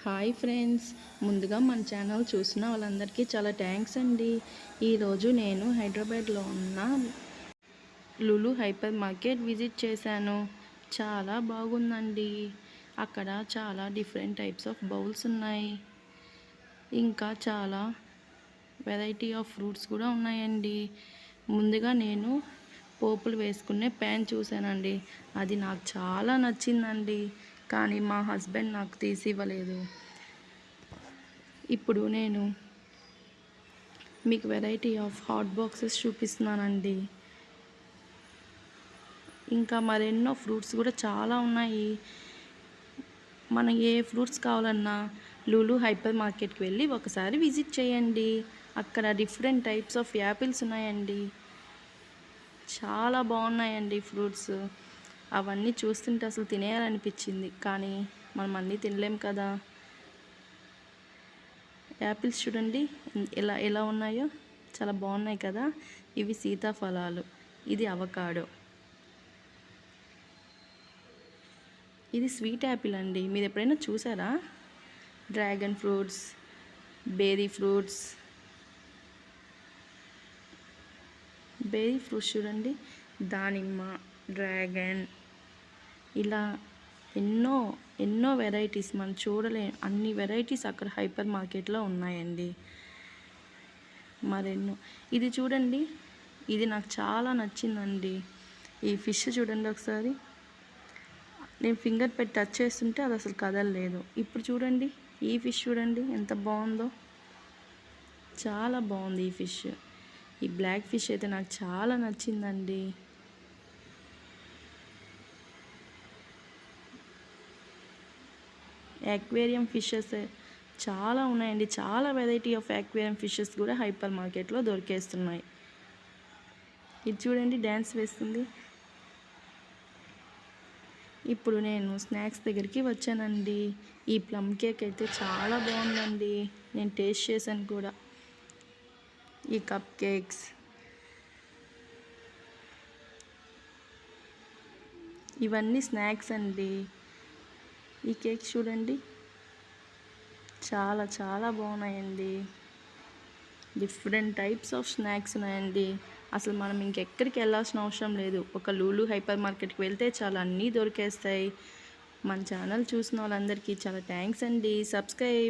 Hi friends, ముందుగా మన channel చూసిన వాళ్ళందరికీ చాలా థ్యాంక్స్ అండి. ఈరోజు నేను హైదరాబాద్లో ఉన్న లులు హైపర్ మార్కెట్ విజిట్ చేశాను. చాలా బాగుందండి. అక్కడ చాలా డిఫరెంట్ టైప్స్ ఆఫ్ బౌల్స్ ఉన్నాయి. ఇంకా చాలా వెరైటీ ఆఫ్ ఫ్రూట్స్ కూడా ఉన్నాయండి. ముందుగా నేను పోపులు వేసుకునే ప్యాన్ చూశానండి. అది నాకు చాలా నచ్చిందండి. కానీ మా హస్బెండ్ నాకు తీసి ఇవ్వలేదు. ఇప్పుడు నేను మీకు వెరైటీ ఆఫ్ హాట్ బాక్సెస్ చూపిస్తున్నానండి. ఇంకా మరెన్నో ఫ్రూట్స్ కూడా చాలా ఉన్నాయి. మనం ఏ ఫ్రూట్స్ కావాలన్నా లులు హైపర్ మార్కెట్కి వెళ్ళి ఒకసారి విజిట్ చేయండి. అక్కడ డిఫరెంట్ టైప్స్ ఆఫ్ యాపిల్స్ ఉన్నాయండి. చాలా బాగున్నాయండి ఫ్రూట్స్. అవన్నీ చూస్తుంటే అసలు తినేయాలనిపించింది. కానీ మనం అన్నీ తినలేం కదా. యాపిల్స్ చూడండి ఎలా ఎలా ఉన్నాయో, చాలా బాగున్నాయి కదా. ఇవి సీతాఫలాలు, ఇది అవకాడో, ఇది స్వీట్ యాపిల్ అండి. మీరు ఎప్పుడైనా చూసారా? డ్రాగన్ ఫ్రూట్స్, బేరీ ఫ్రూట్స్ చూడండి, దానిమ్మ, డ్రాగన్, ఇలా ఎన్నో ఎన్నో వెరైటీస్ మనం చూడలేం అన్ని వెరైటీస్ అక్కడ హైపర్ మార్కెట్లో ఉన్నాయండి. మరెన్నో. ఇది చూడండి, ఇది నాకు చాలా నచ్చిందండి. ఈ ఫిష్ చూడండి ఒకసారి. నేను ఫింగర్ పెట్టి టచ్ చేస్తుంటే అది అసలు కదలలేదు. ఇప్పుడు చూడండి, ఈ ఫిష్ చూడండి ఎంత బాగుందో. చాలా బాగుంది ఈ ఫిష్. ఈ బ్లాక్ ఫిష్ అయితే నాకు చాలా నచ్చిందండి. యాక్వేరియం ఫిషెస్ చాలా ఉన్నాయండి. చాలా వెరైటీ ఆఫ్ యాక్వేరియం ఫిషెస్ కూడా హైపర్ మార్కెట్లో దొరికేస్తున్నాయి. ఇది చూడండి, డ్యాన్స్ వేస్తుంది. ఇప్పుడు నేను స్నాక్స్ దగ్గరికి వచ్చానండి. ఈ ప్లమ్ కేక్ అయితే చాలా బాగుందండి. నేను టేస్ట్ చేశాను కూడా. ఈ కప్ కేక్స్, ఇవన్నీ స్నాక్స్ అండి. ఈ కేక్ చూడండి, చాలా చాలా బాగున్నాయండి. డిఫరెంట్ టైప్స్ ఆఫ్ స్నాక్స్ ఉన్నాయండి. అసలు మనం ఇంకెక్కడికి వెళ్ళాల్సిన అవసరం లేదు. ఒక లులు హైపర్ మార్కెట్కి వెళ్తే చాలా అన్నీ దొరికేస్తాయి. మన ఛానల్ చూసిన వాళ్ళందరికీ చాలా థ్యాంక్స్ అండి. సబ్స్క్రైబ్.